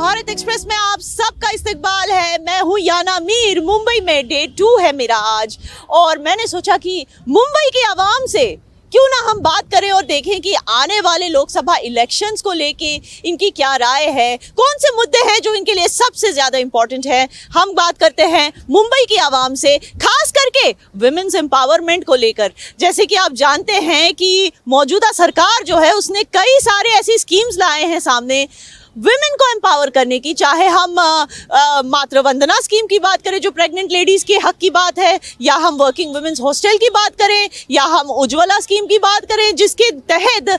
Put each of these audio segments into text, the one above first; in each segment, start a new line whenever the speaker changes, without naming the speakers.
Bharat express में आप सबका इस्तकबाल है। मैं हूँ याना मीर। मुंबई में डे 2 है मेरा आज, और मैंने सोचा कि मुंबई की आवाम से क्यों ना हम बात करें और देखें कि आने वाले लोकसभा इलेक्शंस को लेके इनकी क्या राय है, कौन से मुद्दे हैं जो इनके लिए सबसे ज़्यादा इम्पोर्टेंट है। हम बात करते हैं मुंबई की आवाम से, खास करके विमेंस एम्पावरमेंट को लेकर। जैसे कि आप जानते हैं कि मौजूदा सरकार जो है उसने कई सारे ऐसी स्कीम्स लाए हैं सामने विमेन को एम्पावर करने की। चाहे हम मातृ वंदना स्कीम की बात करें जो प्रेग्नेंट लेडीज़ के हक की बात है, या हम वर्किंग वुमेन्स हॉस्टल की बात करें, या हम उज्ज्वला स्कीम की बात करें जिसके तहत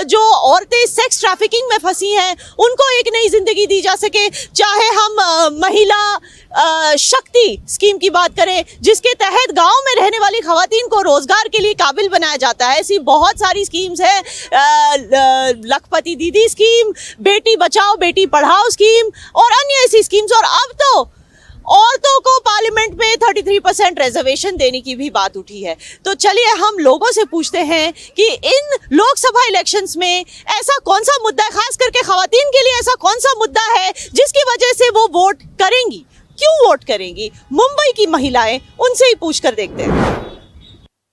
जो औरतें सेक्स ट्रैफिकिंग में फंसी हैं उनको एक नई जिंदगी दी जा सके। चाहे हम महिला शक्ति स्कीम की बात करें जिसके तहत गांव में रहने वाली खवातीन को रोजगार के लिए काबिल बनाया जाता है। ऐसी बहुत सारी स्कीम्स हैं, लखपति दीदी स्कीम, बेटी बचाओ बेटी पढ़ाओ स्कीम और अन्य ऐसी स्कीम्स। और अब तो औरतों को पार्लियामेंट में 33% रिजर्वेशन देने की भी बात उठी है। तो चलिए हम लोगों से पूछते हैं कि इन लोकसभा इलेक्शंस में ऐसा कौन सा मुद्दा है, खास करके खवातीन के लिए ऐसा कौन सा मुद्दा है जिसकी वजह से वो वोट करेंगी, क्यों वोट करेंगी। मुंबई की महिलाएं, उनसे ही पूछ कर देखते हैं।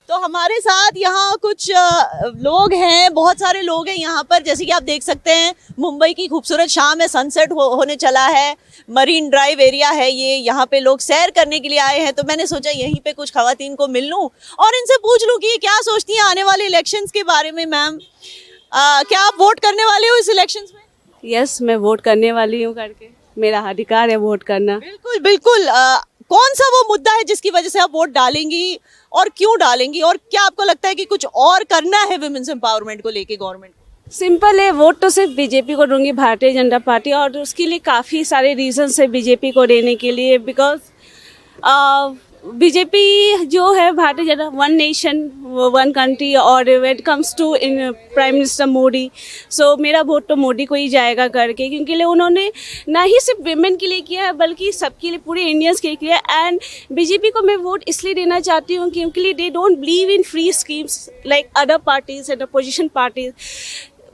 तो हमारे साथ यहाँ कुछ लोग हैं, बहुत सारे लोग हैं यहाँ पर। जैसे कि आप देख सकते हैं मुंबई की खूबसूरत शाम है, सनसेट होने चला है, मरीन ड्राइव एरिया है ये, यहाँ पे लोग सैर करने के लिए आए हैं। तो मैंने सोचा यहीं पे कुछ खवातीन को मिल लूँ और इनसे पूछ लूँ कि क्या सोचती हैं आने वाले इलेक्शंस के बारे में। मैम, क्या आप वोट करने वाले हो इस इलेक्शंस में?
यस, मैं वोट करने वाली हूँ करके, मेरा अधिकार है वोट करना।
बिल्कुल बिल्कुल। कौन सा वो मुद्दा है जिसकी वजह से आप वोट डालेंगी और क्यों डालेंगी, और क्या आपको लगता है कि कुछ और करना है विमेंस एम्पावरमेंट को लेके गवर्नमेंट को?
सिंपल है, वोट तो सिर्फ बीजेपी को दूंगी, भारतीय जनता पार्टी, और उसके लिए काफ़ी सारे रीजंस है बीजेपी को देने के लिए। बिकॉज बीजेपी जो है Bharatiya Janata, one nation one country, और when it comes to in prime minister Modi, so मेरा वोट तो मोदी को ही जाएगा करके, क्योंकि उन्होंने ना ही सिर्फ विमेन के लिए किया है बल्कि सबके लिए, पूरे इंडियंस के लिए किया है। एंड बीजेपी को मैं वोट इसलिए देना चाहती हूँ क्योंकि they don't believe in free schemes like other parties and opposition parties.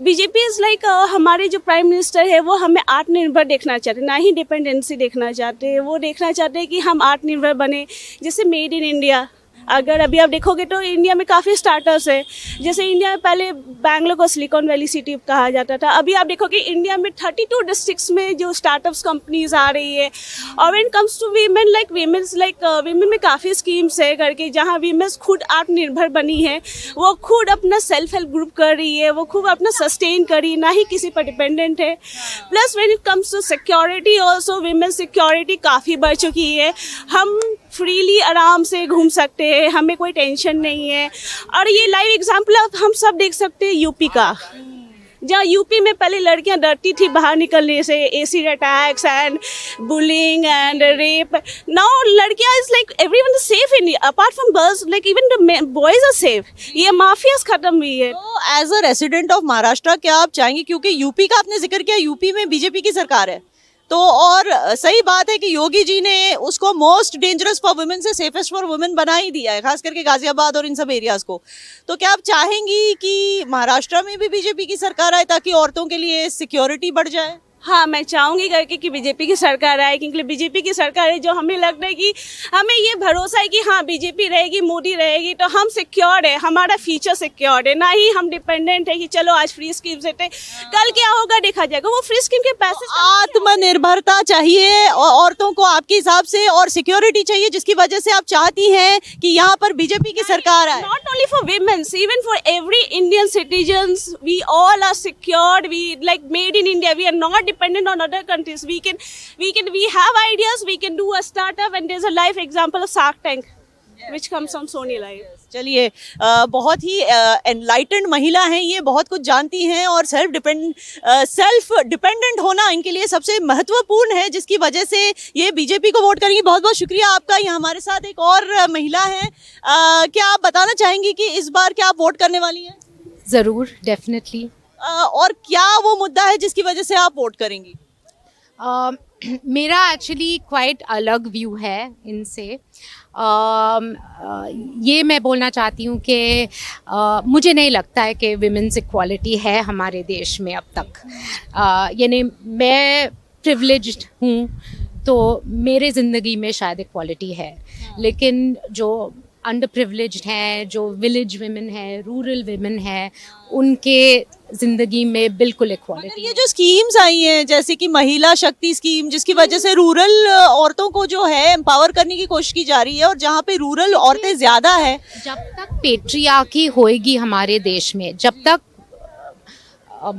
BJP is like हमारे जो प्राइम मिनिस्टर है वो हमें आत्मनिर्भर देखना चाहते हैं, ना ही डिपेंडेंसी देखना चाहते हैं। वो देखना चाहते हैं कि हम आत्मनिर्भर बने, जैसे मेड इन इंडिया। अगर अभी आप देखोगे तो इंडिया में काफ़ी स्टार्टअप्स है। जैसे इंडिया में पहले बैंगलोर को सिलिकॉन वैली सिटी कहा जाता था, अभी आप देखोगे इंडिया में 32 डिस्ट्रिक्ट्स में जो स्टार्टअप्स कंपनीज आ रही है। और when comes to women, like women में काफ़ी स्कीम्स है करके, जहाँ वीमेंस खुद आत्मनिर्भर बनी है, वो खुद अपना सेल्फ हेल्प ग्रुप कर रही है, वो खुद अपना सस्टेन कर रही है, ना ही किसी पर डिपेंडेंट है। Plus when it comes to security also, women security काफ़ी बढ़ चुकी है। हम फ्रीली आराम से घूम सकते हैं, हमें कोई टेंशन नहीं है। और ये लाइव एग्जांपल हम सब देख सकते हैं यूपी का, जहाँ यूपी में पहले लड़कियां डरती थी बाहर निकलने से, acid attacks and bullying and rape. Now लड़कियां is like everyone is safe in, apart from girls, like even the boys are safe. ये माफियाज खत्म हुई है।
तो as a resident of Maharashtra क्या आप चाहेंगे, क्योंकि यूपी का आपने जिक्र किया, यूपी में बीजेपी की सरकार है, तो और सही बात है कि योगी जी ने उसको मोस्ट डेंजरस फॉर वुमेन से सेफेस्ट फॉर वुमेन बना ही दिया है, खास करके गाजियाबाद और इन सब एरियाज को। तो क्या आप चाहेंगी कि महाराष्ट्र में भी बीजेपी की सरकार आए ताकि औरतों के लिए सिक्योरिटी बढ़ जाए?
हाँ, मैं चाहूँगी करके कि बीजेपी की सरकार आए, क्योंकि बीजेपी की सरकार है जो हमें लगता है कि हमें ये भरोसा है कि हाँ बीजेपी रहेगी, मोदी रहेगी तो हम सिक्योर है, हमारा फ्यूचर सिक्योर है, ना ही हम डिपेंडेंट है कि चलो आज फ्री स्कीम देते, कल क्या होगा देखा जाएगा। वो फ्री स्कीम के पैसे,
आत्मनिर्भरता चाहिए औरतों को आपके हिसाब से, और सिक्योरिटी चाहिए, जिसकी वजह से आप चाहती हैं कि यहाँ पर बीजेपी की सरकार आए।
Not only for women's, even for every Indian citizens, we all are secured, we like made in India, we are not dependent on other countries. We have ideas, we can do a startup, and there's a live example of Shark Tank, which comes from Sony Live.
चलिए, बहुत ही enlightened महिला हैं ये, बहुत कुछ जानती हैं, और सेल्फ डिपेंडेंट होना इनके लिए सबसे महत्वपूर्ण है, जिसकी वजह से ये बीजेपी को वोट करेंगी। बहुत बहुत शुक्रिया आपका। यहाँ हमारे साथ एक और महिला है, क्या आप बताना चाहेंगी कि इस बार क्या आप वोट करने वाली हैं?
ज़रूर, डेफिनेटली।
और क्या वो मुद्दा है जिसकी वजह से आप वोट करेंगी?
मेरा एक्चुअली क्वाइट अलग व्यू है इनसे। ये मैं बोलना चाहती हूँ कि मुझे नहीं लगता है कि विमेंस इक्वालिटी है हमारे देश में अब तक। यानी मैं प्रिविलेज्ड हूँ, तो मेरे ज़िंदगी में शायद इक्वालिटी है, लेकिन जो अंडर प्रिविलेज्ड हैं, जो विलेज विमेन है, रूरल विमेन है, उनके ज़िंदगी में बिल्कुल इक्वालिटी
ये जो स्कीम्स आई हैं जैसे कि महिला शक्ति स्कीम, जिसकी वजह से रूरल औरतों को जो है एम्पावर करने की कोशिश की जा रही है, और जहाँ पे रूरल औरतें ज्यादा है,
जब तक पेट्रियार्की होएगी हमारे देश में, जब तक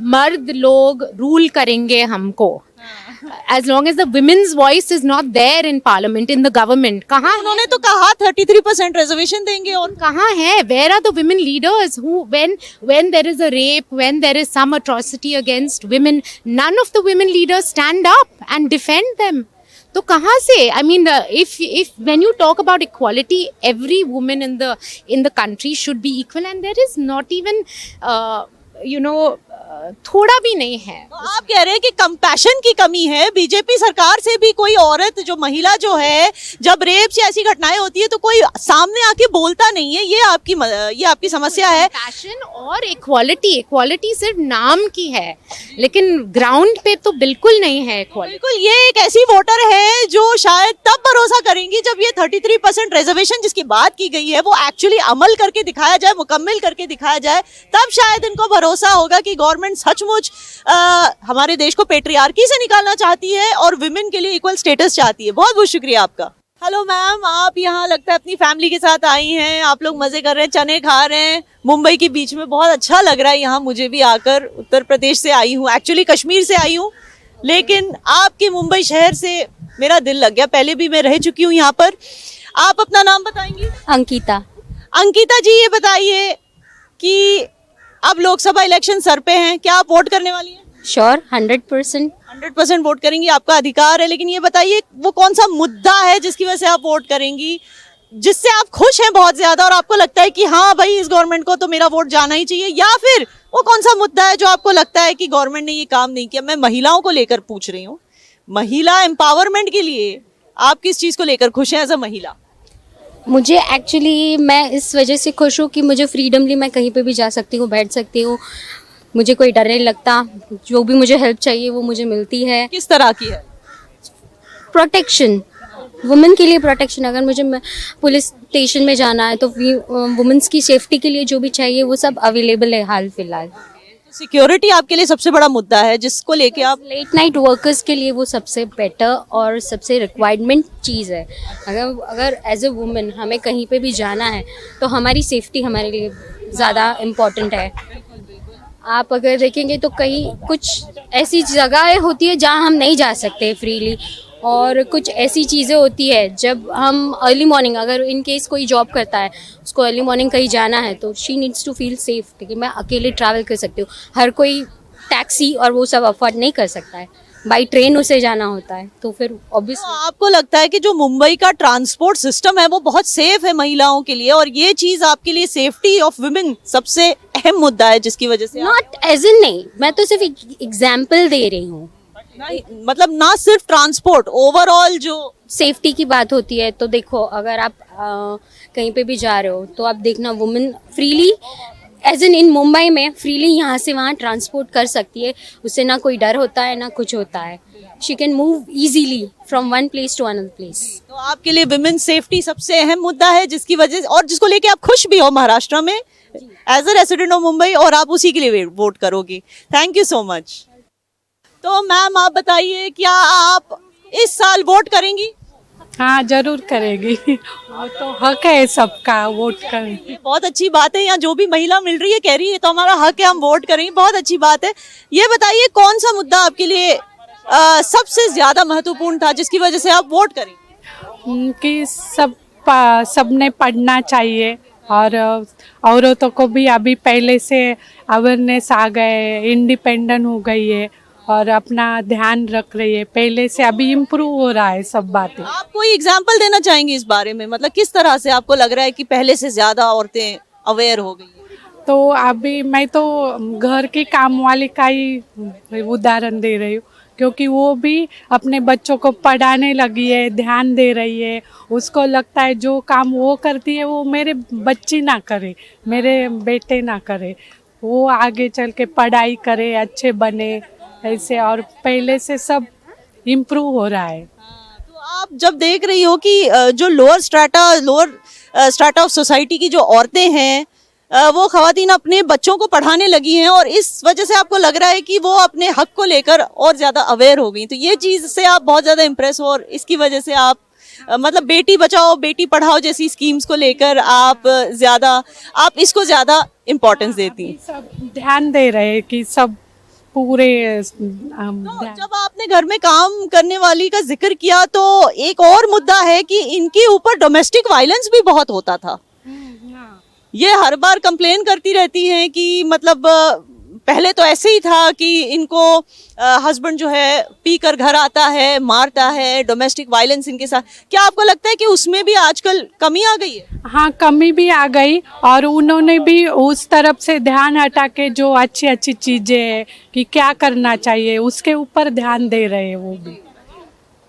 मर्द लोग रूल करेंगे हमको, as long as the women's voice is not there in parliament, in the government, कहाँ
उन्होंने तो कहा 33% रिजर्वेशन देंगे, और
कहाँ है? Where are the women leaders who, when there is a rape, when there is some atrocity against women, none of the women leaders stand up and defend them. तो कहाँ से? I mean, if when you talk about equality, every woman in the country should be equal, and there is not even थोड़ा भी नहीं है।
तो आप कह रहे हैं कि कंपैशन की कमी है, बीजेपी सरकार से भी कोई औरत जो महिला जो है, जब रेप से ऐसी घटनाएं होती है तो कोई सामने आके बोलता नहीं है, ये आपकी समस्या है।
पैशन और इक्वालिटी सिर्फ नाम की है, लेकिन ग्राउंड पे तो बिल्कुल नहीं है इक्वालिटी।
बिल्कुल, ये एक ऐसी वोटर है जो शायद तब भरोसा करेंगी जब ये 33% रिजर्वेशन जिसकी बात की गई है वो एक्चुअली अमल करके दिखाया जाए, मुकम्मल करके दिखाया जाए, तब शायद इनको भरोसा होगा कि गवर्नमेंट सचमुच हमारे देश को पेट्रियार्की से निकालना चाहती है और विमेन के लिए इक्वल स्टेटस चाहती है। बहुत बहुत शुक्रिया आपका। हेलो मैम, आप यहाँ लगता है अपनी फैमिली के साथ आई हैं, आप लोग मजे कर रहे हैं, चने खा रहे हैं मुंबई के बीच में, बहुत अच्छा लग रहा है यहाँ मुझे भी आकर। उत्तर प्रदेश से आई हूँ, एक्चुअली कश्मीर से आई हूँ, लेकिन आपके मुंबई शहर से मेरा दिल लग गया, पहले भी मैं रह चुकी हूँ यहाँ पर। आप अपना नाम बताएंगी?
अंकिता।
अंकिता जी, ये बताइए कि अब लोकसभा इलेक्शन सर पे हैं, क्या आप वोट करने वाली हैं?
श्योर, 100%।
100% वोट करेंगी, आपका अधिकार है, लेकिन ये बताइए वो कौन सा मुद्दा है जिसकी वजह से आप वोट करेंगी, जिससे आप खुश हैं बहुत ज्यादा और आपको लगता है कि हाँ भाई इस गवर्नमेंट को तो मेरा वोट जाना ही चाहिए, या फिर वो कौन सा मुद्दा है जो आपको लगता है कि गवर्नमेंट ने ये काम नहीं किया? मैं महिलाओं को लेकर पूछ रही हूँ, महिला एम्पावरमेंट के लिए आप किस चीज को लेकर खुश हैं एज अ महिला?
मुझे एक्चुअली मैं इस वजह से खुश हूँ कि मुझे फ्रीडमली मैं कहीं पे भी जा सकती हूँ, बैठ सकती हूँ, मुझे कोई डर नहीं लगता, जो भी मुझे हेल्प चाहिए वो मुझे मिलती है।
किस तरह की है?
प्रोटेक्शन, वुमेन के लिए प्रोटेक्शन। अगर मुझे पुलिस स्टेशन में जाना है तो वुमेन्स की सेफ्टी के लिए जो भी चाहिए वो सब अवेलेबल है हाल फिलहाल।
सिक्योरिटी आपके लिए सबसे बड़ा मुद्दा है जिसको लेके आप
लेट नाइट वर्कर्स के लिए वो सबसे बेटर और सबसे रिक्वायरमेंट चीज़ है। अगर एज ए वुमेन हमें कहीं पे भी जाना है तो हमारी सेफ्टी हमारे लिए ज़्यादा इम्पॉर्टेंट है। आप अगर देखेंगे तो कहीं कुछ ऐसी जगहें होती है जहाँ हम नहीं जा सकते फ्रीली, और कुछ ऐसी चीज़ें होती है जब हम अर्ली मॉर्निंग, अगर इन केस कोई जॉब करता है उसको अर्ली मॉर्निंग कहीं जाना है तो she needs to feel safe कि मैं अकेले ट्रैवल कर सकती हूँ। हर कोई टैक्सी और वो सब अफोर्ड नहीं कर सकता है, बाई ट्रेन उसे जाना होता है, तो फिर ऑब्वियसली
आपको लगता है कि जो मुंबई का ट्रांसपोर्ट सिस्टम है वो बहुत सेफ है महिलाओं के लिए, और ये चीज आपके लिए सेफ्टी ऑफ वुमेन सबसे अहम मुद्दा है जिसकी वजह से
नॉट एज इन, नहीं, मैं तो सिर्फ एग्जाम्पल दे रही हूँ।
मतलब ना सिर्फ ट्रांसपोर्ट, ओवरऑल जो
सेफ्टी की बात होती है तो देखो, अगर आप कहीं पे भी जा रहे हो तो आप देखना women freely as in Mumbai में फ्रीली यहाँ से वहाँ ट्रांसपोर्ट कर सकती है, उससे ना कोई डर होता है ना कुछ होता है। She can move easily from one place to another place.
तो आपके लिए विमेन सेफ्टी सबसे अहम मुद्दा है जिसकी वजह और जिसको लेके आप खुश भी हो महाराष्ट्र में as a resident of Mumbai, और आप उसी के लिए वोट करोगी। Thank you so much. तो मैम आप बताइए, क्या आप इस साल वोट करेंगी?
हाँ, जरूर करेगी, वो तो हक है सबका वोट करें।
बहुत अच्छी बात है, यहाँ जो भी महिला मिल रही है कह रही है तो हमारा हक है, हम वोट करेंगे, बहुत अच्छी बात है। ये बताइए कौन सा मुद्दा आपके लिए सबसे ज्यादा महत्वपूर्ण था जिसकी वजह से आप वोट करें?
कि सबने पढ़ना चाहिए, और औरतों को भी अभी पहले से अवेयरनेस आ गए, इंडिपेंडेंट हो गई है और अपना ध्यान रख रही है, पहले से अभी इम्प्रूव हो रहा है सब बातें।
आप कोई एग्जाम्पल देना चाहेंगे इस बारे में, मतलब किस तरह से आपको लग रहा है कि पहले से ज्यादा औरतें अवेयर हो गई हैं?
तो अभी मैं तो घर के काम वाले का ही उदाहरण दे रही हूँ, क्योंकि वो भी अपने बच्चों को पढ़ाने लगी है, ध्यान दे रही है। उसको लगता है जो काम वो करती है वो मेरे बच्ची ना करे, मेरे बेटे ना करे, वो आगे चल के पढ़ाई करे, अच्छे बने ऐसे। और पहले से सब इम्प्रूव हो रहा है।
तो आप जब देख रही हो कि जो लोअर स्ट्राटा ऑफ सोसाइटी की जो औरतें हैं वो खवातीन अपने बच्चों को पढ़ाने लगी हैं और इस वजह से आपको लग रहा है कि वो अपने हक को लेकर और ज़्यादा अवेयर हो गई, तो ये चीज़ से आप बहुत ज़्यादा इम्प्रेस हो और इसकी वजह से आप मतलब बेटी बचाओ बेटी पढ़ाओ जैसी स्कीम्स को लेकर आप इसको ज़्यादा इम्पोर्टेंस देती हैं।
सब ध्यान दे रहे हैं कि सब पूरे
तो जब आपने घर में काम करने वाली का जिक्र किया तो एक और मुद्दा है कि इनके ऊपर डोमेस्टिक वायलेंस भी बहुत होता था। ये हर बार कंप्लेन करती रहती हैं कि मतलब पहले तो ऐसे ही था कि इनको हस्बैंड जो है पी कर घर आता है, मारता है, डोमेस्टिक वायलेंस इनके साथ। क्या आपको लगता है कि उसमें भी आजकल कमी आ गई है?
हाँ, कमी भी आ गई और उन्होंने भी उस तरफ से ध्यान हटा के जो अच्छी अच्छी चीज़ें हैं कि क्या करना चाहिए उसके ऊपर ध्यान दे रहे हैं वो भी।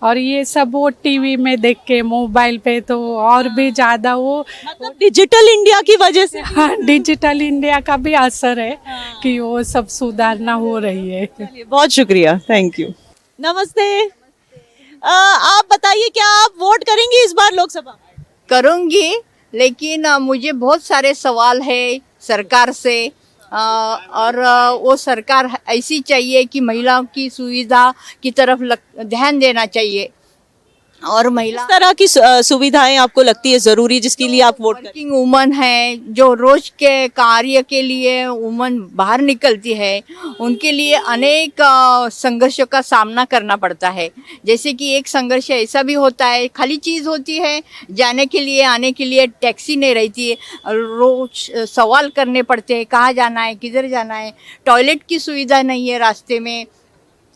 और ये सब वो टीवी में देख के मोबाइल पे तो और भी ज़्यादा वो
मतलब डिजिटल इंडिया की वजह से
हाँ, डिजिटल इंडिया का भी असर है कि वो सब सुधारना हो रही है।
चलिए, बहुत शुक्रिया, थैंक यू। नमस्ते। आप बताइए क्या आप वोट करेंगी इस बार लोकसभा?
करूँगी, लेकिन मुझे बहुत सारे सवाल है सरकार से और वो सरकार ऐसी चाहिए कि महिलाओं की सुविधा की तरफ ध्यान देना चाहिए और महिला
किस तरह की सुविधाएं आपको लगती है जरूरी जिसके लिए आप वोट करें?
वर्किंग वुमन है जो रोज के कार्य के लिए वुमन बाहर निकलती है, उनके लिए अनेक संघर्षों का सामना करना पड़ता है। जैसे कि एक संघर्ष ऐसा भी होता है, खाली चीज़ होती है, जाने के लिए आने के लिए टैक्सी नहीं रहती है, रोज सवाल करने पड़ते हैं कहाँ जाना है, किधर जाना है, टॉयलेट की सुविधा नहीं है, रास्ते में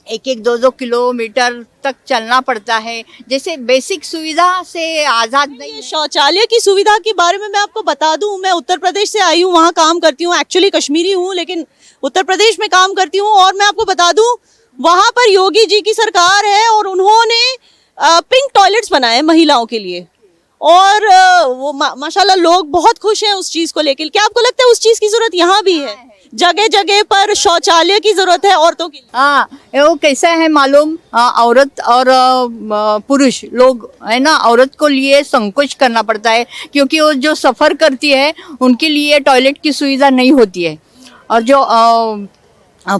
एक 2 किलोमीटर तक चलना पड़ता है। जैसे बेसिक सुविधा से आज़ाद नहीं है।
शौचालय की सुविधा के बारे में मैं आपको बता दूं, मैं उत्तर प्रदेश से आई हूं, वहां काम करती हूं, एक्चुअली कश्मीरी हूं लेकिन उत्तर प्रदेश में काम करती हूं और मैं आपको बता दूं वहां पर योगी जी की सरकार है और उन्होंने पिंक टॉयलेट्स बनाए महिलाओं के लिए और वो माशाल्लाह लोग बहुत खुश हैं उस चीज़ को लेकर। क्या आपको लगता है उस चीज़ की जरूरत यहाँ भी है? जगह जगह पर शौचालय की जरूरत है औरतों की।
हाँ, वो कैसा है मालूम, औरत और पुरुष लोग है ना, औरत को लिए संकोच करना पड़ता है क्योंकि वो जो सफ़र करती है उनके लिए टॉयलेट की सुविधा नहीं होती है और जो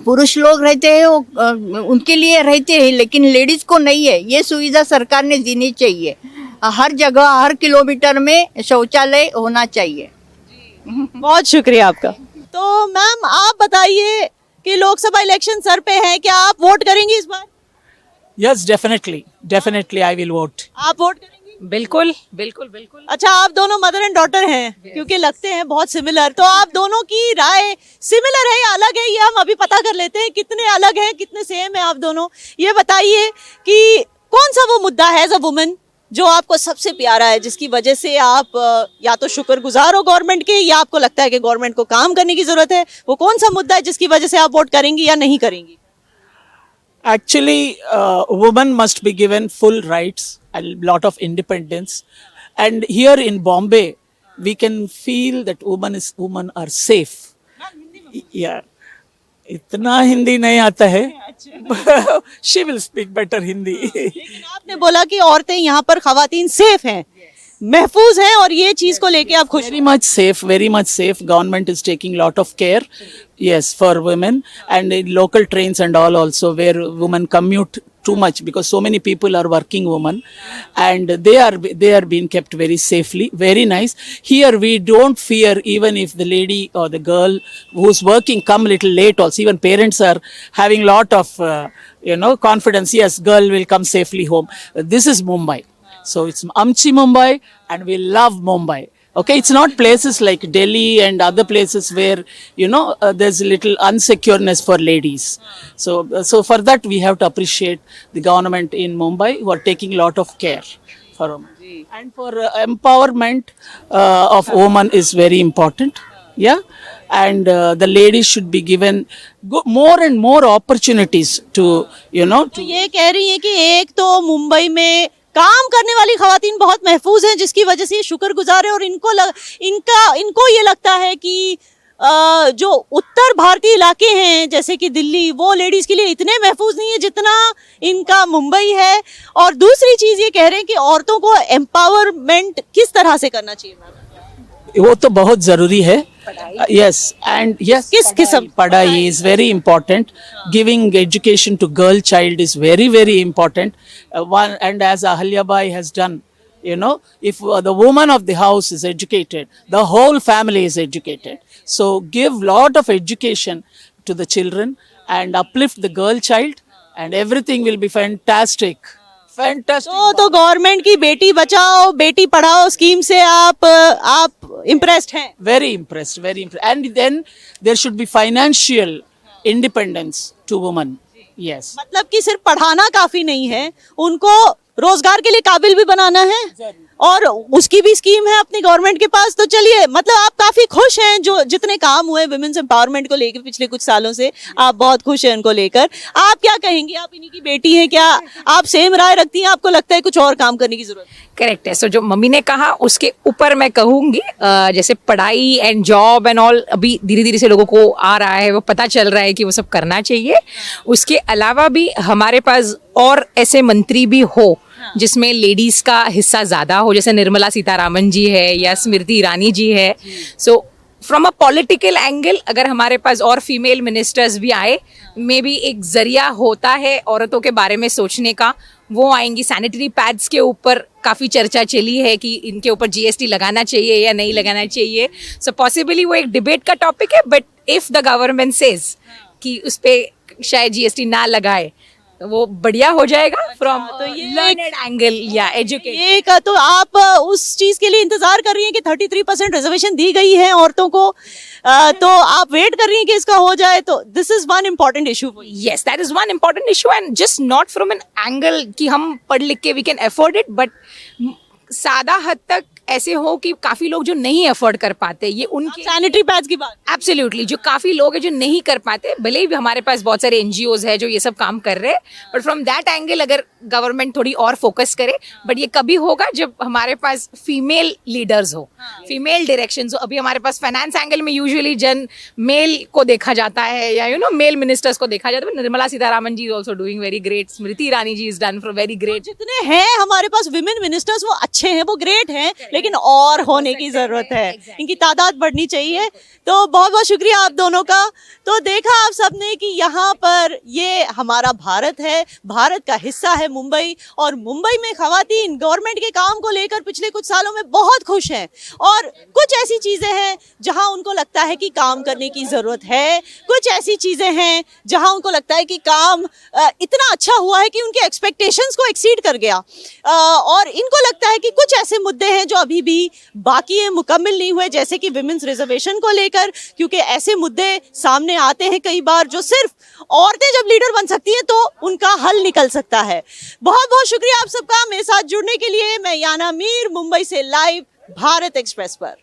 पुरुष लोग रहते हैं वो उनके लिए रहते हैं लेकिन लेडीज़ को नहीं है। ये सुविधा सरकार ने देनी चाहिए, हर जगह हर किलोमीटर में शौचालय होना चाहिए।
बहुत शुक्रिया आपका। तो मैम आप बताइए कि लोकसभा इलेक्शन सर पे है, क्या आप वोट करेंगी इस बार?
Yes, definitely I will vote.
आप वोट करेंगी?
बिल्कुल बिल्कुल बिल्कुल।
अच्छा, आप दोनों मदर एंड डॉटर हैं क्योंकि लगते हैं बहुत सिमिलर, तो आप दोनों की राय सिमिलर है या अलग है ये हम अभी पता कर लेते हैं। कितने अलग हैं कितने सेम है आप दोनों, ये बताइए कि कौन सा वो मुद्दा है एज अ वुमन जो आपको सबसे प्यारा है, जिसकी वजह से आप या तो शुक्रगुजार हो गवर्नमेंट के या आपको लगता है कि गवर्नमेंट को काम करने की जरूरत है? वो कौन सा मुद्दा है जिसकी वजह से आप वोट करेंगी या नहीं करेंगी?
Actually, women must be given full rights and lot of independence. And here in Bombay, we can feel that women are safe. Yeah. इतना हिंदी नहीं आता है। She will speak better Hindi.
लेकिन आपने बोला कि औरतें यहाँ पर खवातीन सेफ हैं, महफूज हैं और ये चीज को लेके आप खुश हैं?
very much safe. Government is taking lot of care, yes, for women and in local trains and all also where women commute too much because so many people are working women and they are being kept very safely. Very nice. Here we don't fear even if the lady or the girl who's working come little late also. Even parents are having lot of confidence. Yes, girl will come safely home. This is Mumbai. So it's Amchi Mumbai and we love Mumbai. Okay, it's not places like Delhi and other places where, there's a little unsecureness for ladies. So for that we have to appreciate the government in Mumbai who are taking a lot of care for women. And for empowerment of women is very important. Yeah. And the ladies should be given more and more opportunities to,
तो ये कह रही है कि एक तो मुंबई में काम करने वाली खवातीन बहुत महफूज हैं जिसकी वजह से ये शुक्रगुजार है और इनको ये लगता है कि जो उत्तर भारतीय इलाके हैं जैसे कि दिल्ली, वो लेडीज के लिए इतने महफूज नहीं है जितना इनका मुंबई है। और दूसरी चीज ये कह रहे हैं कि औरतों को एम्पावरमेंट किस तरह से करना चाहिए मैम?
वो तो बहुत जरूरी है। यस एंड यस,
किस किस्म?
पढ़ाई is very important. Giving education to girl child is very very important. One, and as Ahalya Bai has done, you know, if the woman of the house is educated, the whole family is educated. So give lot of education to the children and uplift the girl child, and everything will be fantastic. Fantastic.
तो government की Beti Bachao Beti Padhao scheme से आप impressed हैं?
Very impressed, very impressed. And then there should be financial independence to women. Yes.
मतलब कि सिर्फ पढ़ाना काफी नहीं है, उनको रोजगार के लिए काबिल भी बनाना है और उसकी भी स्कीम है अपनी गवर्नमेंट के पास। तो चलिए, मतलब आप काफी खुश हैं जो जितने काम हुए विमेंस एम्पावरमेंट को लेकर पिछले कुछ सालों से, आप बहुत खुश हैं उनको लेकर। आप क्या कहेंगी, आप इन्हीं की बेटी हैं, क्या आप सेम राय रखती हैं? आपको लगता है कुछ और काम करने की जरूरत है?
करेक्ट है। सो जो मम्मी ने कहा उसके ऊपर मैं कहूँगी, जैसे पढ़ाई एंड जॉब एंड ऑल अभी धीरे धीरे से लोगों को आ रहा है, वो पता चल रहा है कि वो सब करना चाहिए। उसके अलावा भी हमारे पास और ऐसे मंत्री भी हो जिसमें लेडीज का हिस्सा ज्यादा हो, जैसे निर्मला सीतारामन जी है या स्मृति ईरानी जी है। So from a political angle अगर हमारे पास और फीमेल मिनिस्टर्स भी आए, मे बी एक जरिया होता है औरतों के बारे में सोचने का, वो आएंगी। सैनिटरी पैड्स के ऊपर काफ़ी चर्चा चली है कि इनके ऊपर जीएसटी लगाना चाहिए या नहीं लगाना चाहिए। सो पॉसिबली वो एक डिबेट का टॉपिक है, but if the government says कि उस पर शायद जीएसटी ना लगाए तो वो बढ़िया हो जाएगा फ्रॉम
तो ये
लर्नड एंगल या एजुकेशन।
ये का तो आप उस चीज के लिए इंतजार कर रही हैं कि 33% रिजर्वेशन दी गई है औरतों को, तो आप वेट कर रही हैं कि इसका हो जाए। तो this is one important issue.
Yes, that is one important issue, and just not from an angle कि हम पढ़ लिख के we can afford it, but सादा हद तक ऐसे हो कि काफी लोग जो नहीं अफोर्ड कर पाते, ये उनके
सैनिटरी पैड्स की बात।
एब्सोल्युटली, जो काफी लोग हैं जो नहीं कर पाते, भले ही हमारे पास बहुत सारे एनजीओज है जो ये सब काम कर रहे हैं, बट फ्रॉम दैट एंगल अगर गवर्नमेंट थोड़ी और फोकस करे, बट ये कभी होगा जब हमारे पास फीमेल लीडर्स हो, फीमेल डायरेक्शन हो। अभी हमारे पास फाइनेंस एंगल में यूजुअली मेल को देखा जाता है या मेल मिनिस्टर्स को देखा जाता है। Nirmala Sitharaman ji is also doing very great, Smriti Irani ji is done for very great.
जितने हैं हमारे पास विमेन मिनिस्टर्स वो अच्छे हैं, वो ग्रेट हैं, लेकिन और होने की जरूरत है, इनकी तादाद बढ़नी चाहिए। तो बहुत बहुत शुक्रिया आप दोनों का। तो देखा आप सबने कि यहाँ पर ये हमारा भारत है, भारत का हिस्सा है मुंबई, और मुंबई में खवातीन गवर्नमेंट के काम को लेकर पिछले कुछ सालों में बहुत खुश हैं, और कुछ ऐसी चीजें हैं जहाँ उनको लगता है कि काम करने की जरूरत है, कुछ ऐसी चीजें हैं जहाँ उनको लगता है कि काम इतना अच्छा हुआ है कि उनके एक्सपेक्टेशंस को एक्सीड कर गया, और इनको लगता है कि कुछ ऐसे मुद्दे हैं जो अभी भी बाकी है, मुकम्मल नहीं हुए, जैसे कि विमेंस रिजर्वेशन को लेकर, क्योंकि ऐसे मुद्दे सामने आते हैं कई बार जो सिर्फ औरतें जब लीडर बन सकती हैं तो उनका हल निकल सकता है। बहुत बहुत शुक्रिया आप सबका मेरे साथ जुड़ने के लिए। मैं याना मीर, मुंबई से लाइव भारत एक्सप्रेस पर।